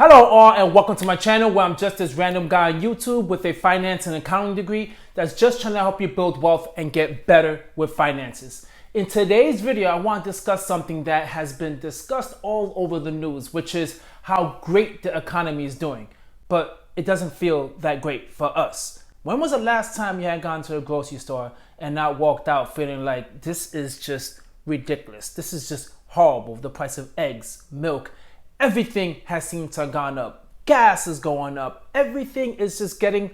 Hello all and welcome to my channel where I'm just this random guy on YouTube with a finance and accounting degree that's just trying to help you build wealth and get better with finances. In today's video, I want to discuss something that has been discussed all over the news, which is how great the economy is doing, but it doesn't feel that great for us. When was the last time you had gone to a grocery store and not walked out feeling like this is just ridiculous? This is just horrible. The price of eggs, milk, everything has seemed to have gone up. Gas is going up. Everything is just getting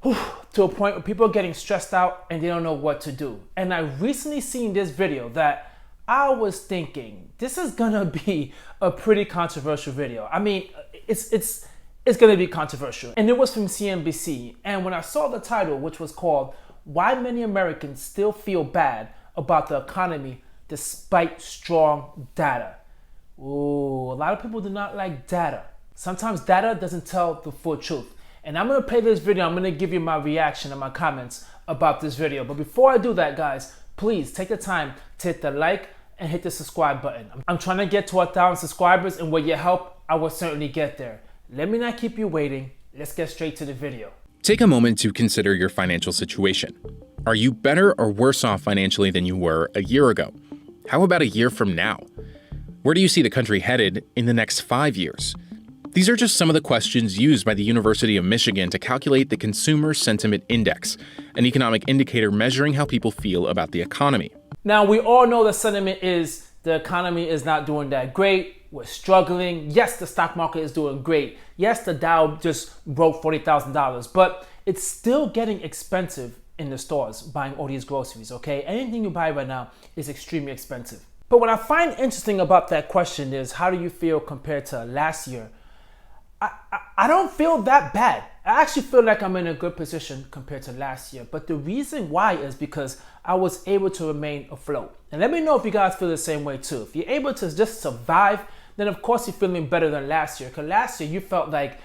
to a point where people are getting stressed out and they don't know what to do. And I recently seen this video that I was thinking, this is gonna be a pretty controversial video. I mean, it's gonna be controversial. And it was from CNBC. And when I saw the title, which was called, "Why Many Americans Still Feel Bad About the Economy Despite Strong Data." Ooh, a lot of people do not like data. Sometimes data doesn't tell the full truth. And I'm gonna play this video. I'm gonna give you my reaction and my comments about this video. But before I do that, guys, please take the time to hit the like and hit the subscribe button. I'm trying to get to 1,000 subscribers, and with your help, I will certainly get there. Let me not keep you waiting. Let's get straight to the video. Take a moment to consider your financial situation. Are you better or worse off financially than you were a year ago? How about a year from now? Where do you see the country headed in the next 5 years? These are just some of the questions used by the University of Michigan to calculate the Consumer Sentiment Index, an economic indicator measuring how people feel about the economy. Now, we all know the sentiment is the economy is not doing that great. We're struggling. Yes, the stock market is doing great. Yes, the Dow just broke $40,000, but it's still getting expensive in the stores buying all these groceries, okay? Anything you buy right now is extremely expensive. But what I find interesting about that question is, how do you feel compared to last year? I don't feel that bad. I actually feel like I'm in a good position compared to last year. But the reason why is because I was able to remain afloat. And let me know if you guys feel the same way too. If you're able to just survive, then of course you're feeling better than last year. Because last year you felt like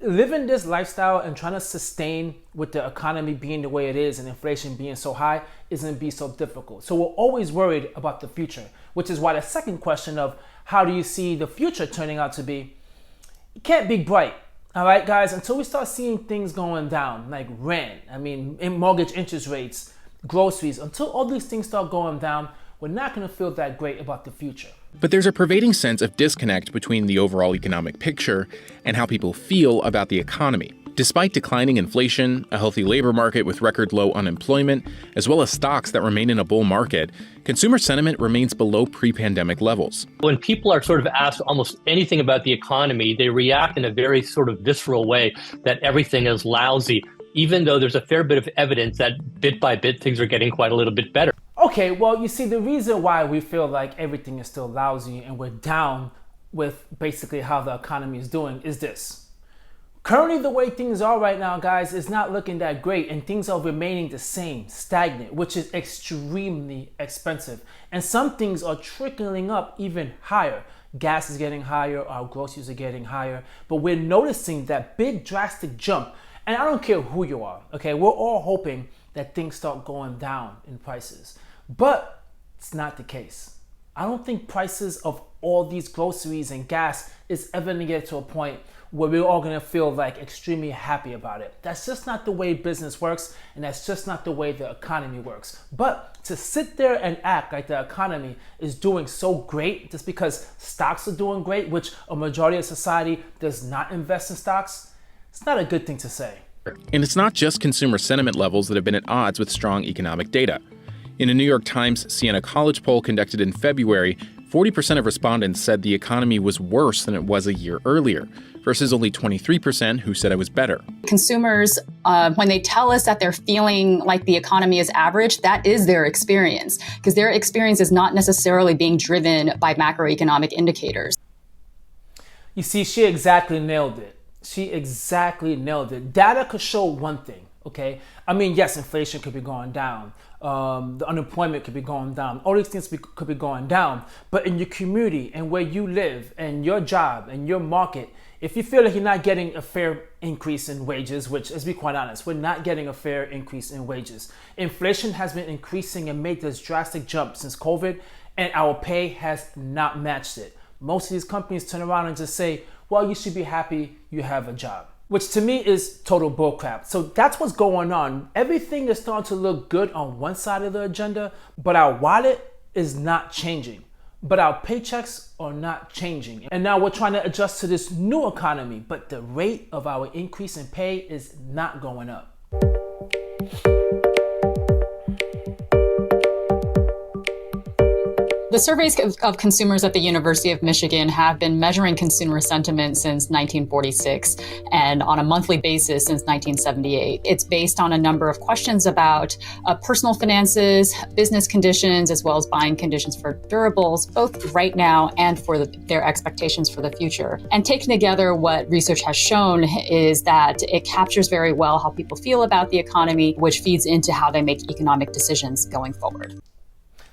living this lifestyle and trying to sustain with the economy being the way it is and inflation being so high isn't be so difficult. So we're always worried about the future, which is why the second question of how do you see the future turning out to be, it can't be bright. All right, guys, until we start seeing things going down, like rent, mortgage interest rates, groceries, until all these things start going down, we're not going to feel that great about the future. But there's a pervading sense of disconnect between the overall economic picture and how people feel about the economy. Despite declining inflation, a healthy labor market with record low unemployment, as well as stocks that remain in a bull market, consumer sentiment remains below pre-pandemic levels. When people are sort of asked almost anything about the economy, they react in a very sort of visceral way that everything is lousy, even though there's a fair bit of evidence that bit by bit things are getting quite a little bit better. Okay, well, you see, the reason why we feel like everything is still lousy and we're down with basically how the economy is doing is this. Currently, the way things are right now, guys, is not looking that great, and things are remaining the same, stagnant, which is extremely expensive. And some things are trickling up even higher. Gas is getting higher, our groceries are getting higher, but we're noticing that big drastic jump. And I don't care who you are, okay? We're all hoping that things start going down in prices, but it's not the case. I don't think prices of all these groceries and gas is ever gonna get to a point where we're all gonna feel like extremely happy about it. That's just not the way business works, and that's just not the way the economy works. But to sit there and act like the economy is doing so great just because stocks are doing great, which a majority of society does not invest in stocks, it's not a good thing to say. And it's not just consumer sentiment levels that have been at odds with strong economic data. In a New York Times Siena College poll conducted in February, 40% of respondents said the economy was worse than it was a year earlier, versus only 23% who said it was better. Consumers, when they tell us that they're feeling like the economy is average, that is their experience, because their experience is not necessarily being driven by macroeconomic indicators. You see, she exactly nailed it. She exactly nailed it. Data could show one thing, okay? Yes, inflation could be going down. The unemployment could be going down. All these things could be going down. But in your community and where you live and your job and your market, if you feel like you're not getting a fair increase in wages, which, let's be quite honest, we're not getting a fair increase in wages. Inflation has been increasing and made this drastic jump since COVID, and our pay has not matched it. Most of these companies turn around and just say, well, you should be happy you have a job, which to me is total bullcrap. So that's what's going on. Everything is starting to look good on one side of the agenda, but our wallet is not changing. But our paychecks are not changing. And now we're trying to adjust to this new economy, but the rate of our increase in pay is not going up. The surveys of consumers at the University of Michigan have been measuring consumer sentiment since 1946 and on a monthly basis since 1978. It's based on a number of questions about personal finances, business conditions, as well as buying conditions for durables, both right now and for their expectations for the future. And taken together, what research has shown is that it captures very well how people feel about the economy, which feeds into how they make economic decisions going forward.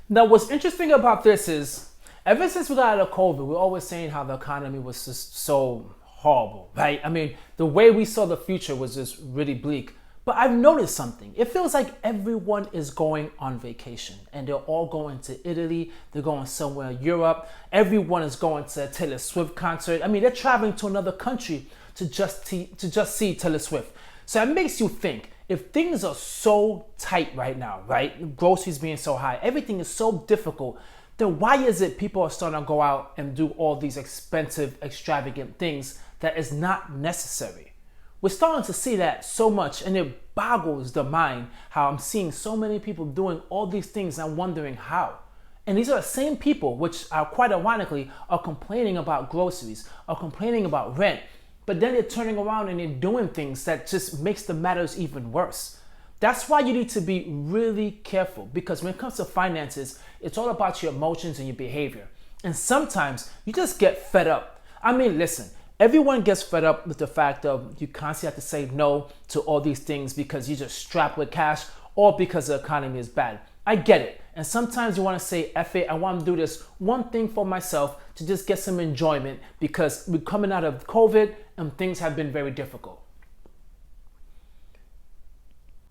Now, what's interesting about this is, ever since we got out of COVID, we're always saying how the economy was just so horrible, right? I mean, the way we saw the future was just really bleak. But I've noticed something. It feels like everyone is going on vacation, and they're all going to Italy. They're going somewhere in Europe. Everyone is going to a Taylor Swift concert. I mean, they're traveling to another country to just see Taylor Swift. So it makes you think, if things are so tight right now, right? Groceries being so high, everything is so difficult, then why is it people are starting to go out and do all these expensive, extravagant things that is not necessary? We're starting to see that so much, and it boggles the mind how I'm seeing so many people doing all these things and I'm wondering how. And these are the same people, which are quite ironically, are complaining about groceries, are complaining about rent, but then they're turning around and they're doing things that just makes the matters even worse. That's why you need to be really careful, because when it comes to finances, it's all about your emotions and your behavior. And sometimes you just get fed up. I mean, listen, everyone gets fed up with the fact of you constantly have to say no to all these things because you're just strapped with cash or because the economy is bad. I get it. And sometimes you want to say, F it, I want to do this one thing for myself to just get some enjoyment because we're coming out of COVID and things have been very difficult.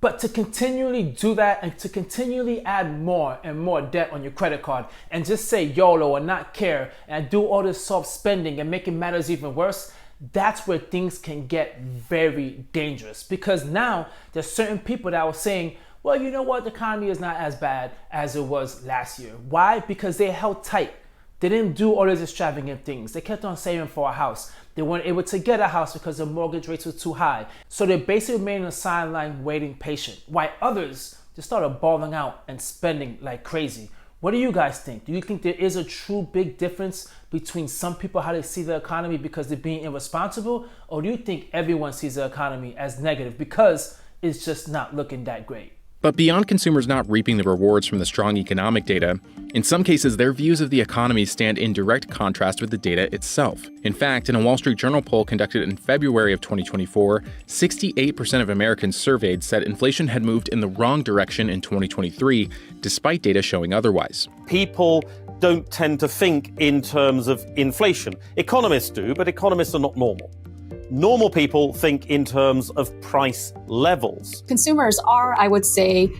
But to continually do that and to continually add more and more debt on your credit card and just say YOLO and not care and do all this soft spending and making matters even worse, that's where things can get very dangerous. Because now there's certain people that were saying, well, you know what, the economy is not as bad as it was last year. Why? Because they held tight. They didn't do all these extravagant things. They kept on saving for a house. They weren't able to get a house because the mortgage rates were too high. So they basically remained on the sideline waiting patient. While others just started balling out and spending like crazy. What do you guys think? Do you think there is a true big difference between some people, how they see the economy because they're being irresponsible? Or do you think everyone sees the economy as negative because it's just not looking that great? But beyond consumers not reaping the rewards from the strong economic data, in some cases their views of the economy stand in direct contrast with the data itself. In fact, in a Wall Street Journal poll conducted in February of 2024, 68% of Americans surveyed said inflation had moved in the wrong direction in 2023, despite data showing otherwise. People don't tend to think in terms of inflation. Economists do, but economists are not normal. Normal people think in terms of price levels. Consumers are, I would say,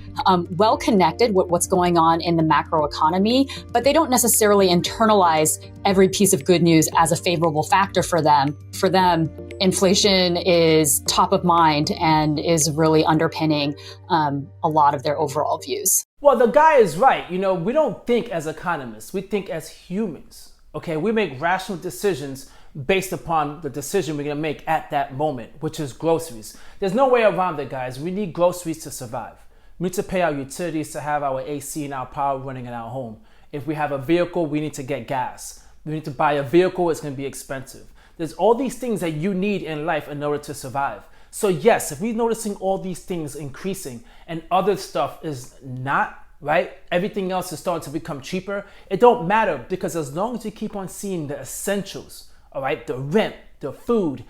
well connected with what's going on in the macro economy, but they don't necessarily internalize every piece of good news as a favorable factor for them. For them, inflation is top of mind and is really underpinning a lot of their overall views. Well, the guy is right. You know, we don't think as economists, we think as humans. Okay, we make rational decisions based upon the decision we're going to make at that moment, which is groceries. There's no way around it, guys. We need groceries to survive. We need to pay our utilities to have our AC and our power running in our home. If we have a vehicle, we need to get gas. We need to buy a vehicle, it's going to be expensive. There's all these things that you need in life in order to survive. So yes, if we're noticing all these things increasing and other stuff is not, right? Everything else is starting to become cheaper. It don't matter, because as long as you keep on seeing the essentials, all right, the rent, the food,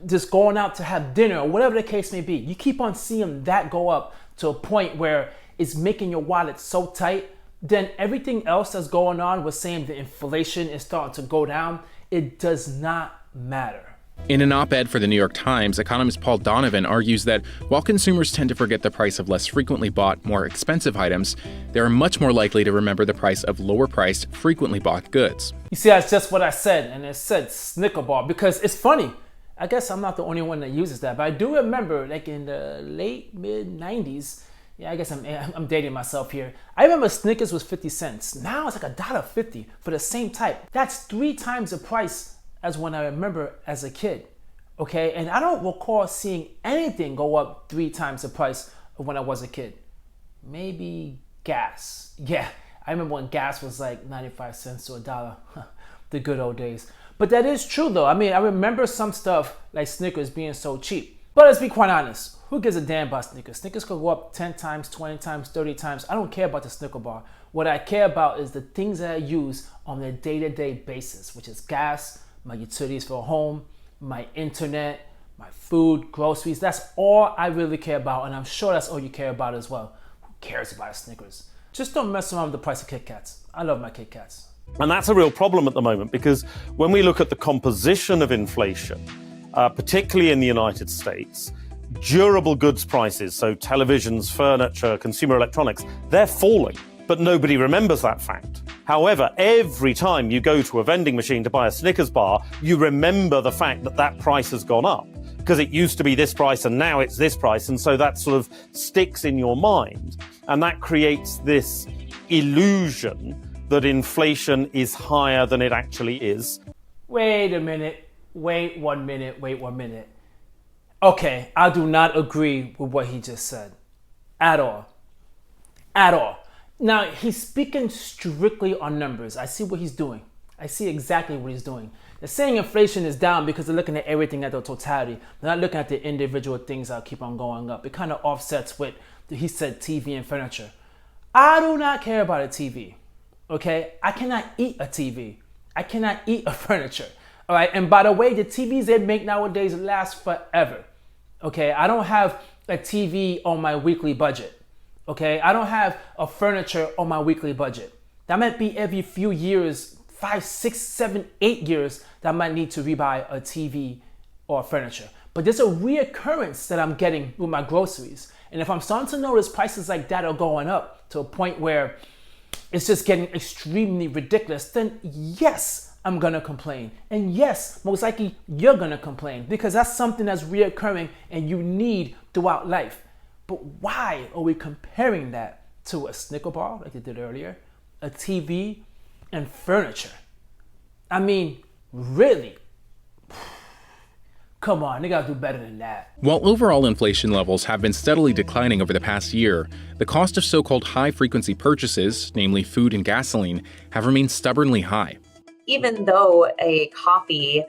just going out to have dinner, or whatever the case may be, you keep on seeing that go up to a point where it's making your wallet so tight, then everything else that's going on, we're saying the inflation is starting to go down, it does not matter. In an op-ed for the New York Times, economist Paul Donovan argues that while consumers tend to forget the price of less frequently bought, more expensive items, they are much more likely to remember the price of lower-priced, frequently bought goods. You see, that's just what I said, and it said Snicker bar because it's funny. I guess I'm not the only one that uses that, but I do remember, like in the late mid-90s, yeah, I guess I'm dating myself here. I remember Snickers was 50 cents. Now it's like $1.50 for the same type. That's 3 times the price as when I remember as a kid, okay? And I don't recall seeing anything go up 3 times the price of when I was a kid. Maybe gas. Yeah, I remember when gas was like 95 cents to $1. The good old days. But that is true though. I mean, I remember some stuff like Snickers being so cheap. But let's be quite honest. Who gives a damn about Snickers? Snickers could go up 10 times, 20 times, 30 times. I don't care about the Snicker bar. What I care about is the things that I use on a day-to-day basis, which is gas, my utilities for home, my internet, my food, groceries. That's all I really care about, and I'm sure that's all you care about as well. Who cares about Snickers? Just don't mess around with the price of Kit Kats. I love my Kit Kats. And that's a real problem at the moment because when we look at the composition of inflation, particularly in the United States, durable goods prices, so televisions, furniture, consumer electronics, they're falling. But nobody remembers that fact. However, every time you go to a vending machine to buy a Snickers bar, you remember the fact that that price has gone up because it used to be this price and now it's this price. And so that sort of sticks in your mind. And that creates this illusion that inflation is higher than it actually is. Wait a minute. Wait 1 minute. Wait 1 minute. Okay, I do not agree with what he just said. At all. At all. Now, he's speaking strictly on numbers. I see what he's doing. I see exactly what he's doing. They're saying inflation is down because they're looking at everything at the totality. They're not looking at the individual things that keep on going up. It kind of offsets with, he said, TV and furniture. I do not care about a TV, okay? I cannot eat a TV. I cannot eat a furniture, all right? And by the way, the TVs they make nowadays last forever, okay? I don't have a TV on my weekly budget. Okay, I don't have a furniture on my weekly budget. That might be every few years, 5, 6, 7, 8 years that I might need to rebuy a TV or furniture. But there's a reoccurrence that I'm getting with my groceries. And if I'm starting to notice prices like that are going up to a point where it's just getting extremely ridiculous, then yes, I'm gonna complain. And yes, most likely you're gonna complain because that's something that's reoccurring and you need throughout life. But why are we comparing that to a Snicker bar like they did earlier, a TV, and furniture? I mean, really? Come on, they gotta do better than that. While overall inflation levels have been steadily declining over the past year, the cost of so-called high-frequency purchases, namely food and gasoline, have remained stubbornly high. Even though a coffee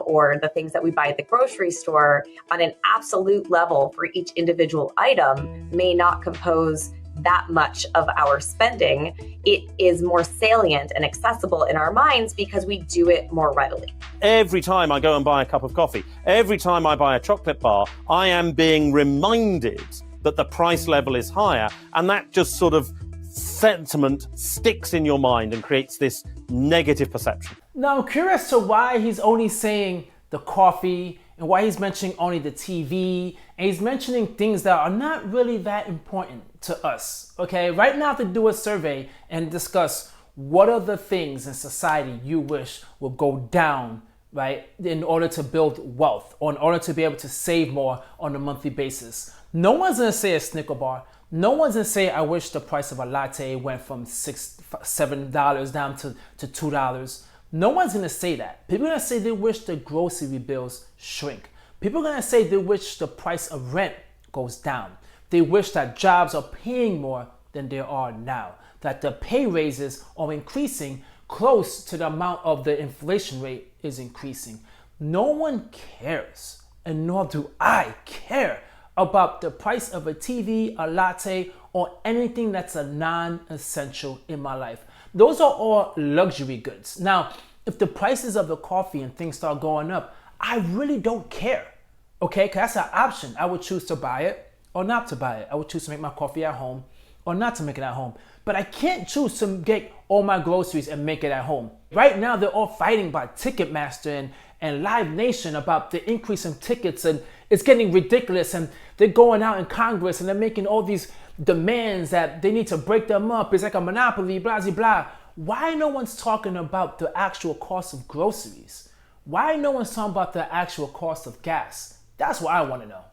or the things that we buy at the grocery store on an absolute level for each individual item may not compose that much of our spending, it is more salient and accessible in our minds because we do it more readily. Every time I go and buy a cup of coffee, every time I buy a chocolate bar, I am being reminded that the price level is higher, and that just sort of sentiment sticks in your mind and creates this negative perception. Now, I'm curious to why he's only saying the coffee and why he's mentioning only the TV, and he's mentioning things that are not really that important to us, okay? Right now, to do a survey and discuss what are the things in society you wish would go down, right, in order to build wealth or in order to be able to save more on a monthly basis. No one's gonna say a Snicker bar. No one's gonna say, I wish the price of a latte went from $6, $7 down to $2. No one's gonna say that. People are gonna say they wish the grocery bills shrink. People are gonna say they wish the price of rent goes down. They wish that jobs are paying more than they are now, that the pay raises are increasing close to the amount of the inflation rate is increasing. No one cares, and nor do I care about the price of a TV, a latte, or anything that's a non-essential in my life. Those are all luxury goods. Now, if the prices of the coffee and things start going up, I really don't care, okay? Because that's an option. I would choose to buy it or not to buy it. I would choose to make my coffee at home or not to make it at home. But I can't choose to get all my groceries and make it at home. Right now, they're all fighting by Ticketmaster and Live Nation about the increase in tickets, and it's getting ridiculous, and they're going out in Congress and they're making all these demands that they need to break them up. It's like a monopoly, blah, blah, blah. Why no one's talking about the actual cost of groceries? Why no one's talking about the actual cost of gas? That's what I want to know.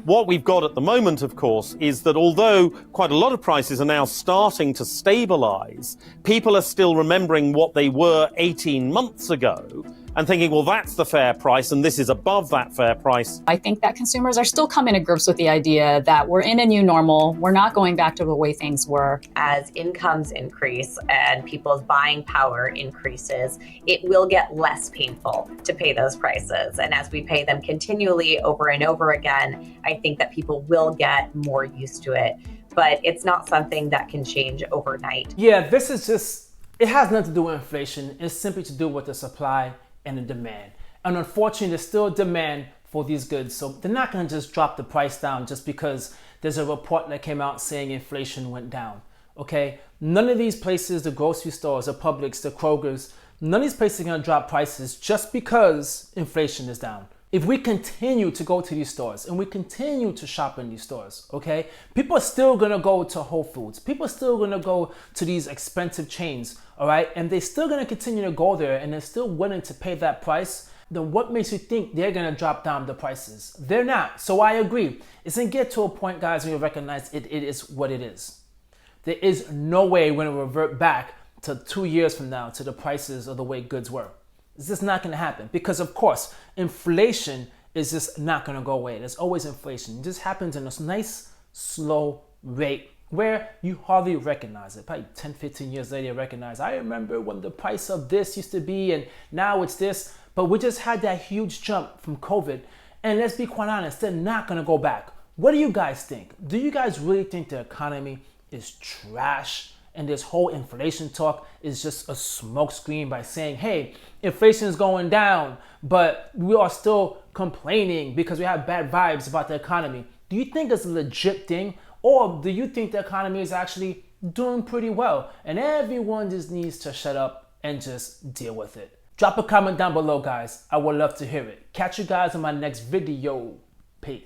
What we've got at the moment, of course, is that although quite a lot of prices are now starting to stabilise, people are still remembering what they were 18 months ago and thinking, well, that's the fair price and this is above that fair price. I think that consumers are still coming to grips with the idea that we're in a new normal. We're not going back to the way things were. As incomes increase and people's buying power increases, it will get less painful to pay those prices. And as we pay them continually over and over again, I think that people will get more used to it. But it's not something that can change overnight. Yeah, this is just, it has nothing to do with inflation. It's simply to do with the supply and the demand. And unfortunately, there's still demand for these goods. So they're not going to just drop the price down just because there's a report that came out saying inflation went down. Okay? None of these places, the grocery stores, the Publix, the Krogers, none of these places are going to drop prices just because inflation is down. If we continue to go to these stores and we continue to shop in these stores, okay, people are still going to go to Whole Foods. People are still going to go to these expensive chains, all right, and they're still going to continue to go there and they're still willing to pay that price. Then what makes you think they're going to drop down the prices? They're not. So I agree. It's going to get to a point, guys, when you recognize it is what it is. There is no way we're going to revert back to 2 years from now to the prices of the way goods were. It's just not going to happen because, of course, inflation is just not going to go away. There's always inflation. It just happens in a nice, slow rate where you hardly recognize it. Probably 10, 15 years later, you recognize, I remember when the price of this used to be and now it's this. But we just had that huge jump from COVID. And let's be quite honest, they're not going to go back. What do you guys think? Do you guys really think the economy is trash? And this whole inflation talk is just a smokescreen by saying, hey, inflation is going down, but we are still complaining because we have bad vibes about the economy. Do you think it's a legit thing? Or do you think the economy is actually doing pretty well and everyone just needs to shut up and just deal with it? Drop a comment down below, guys. I would love to hear it. Catch you guys in my next video. Peace.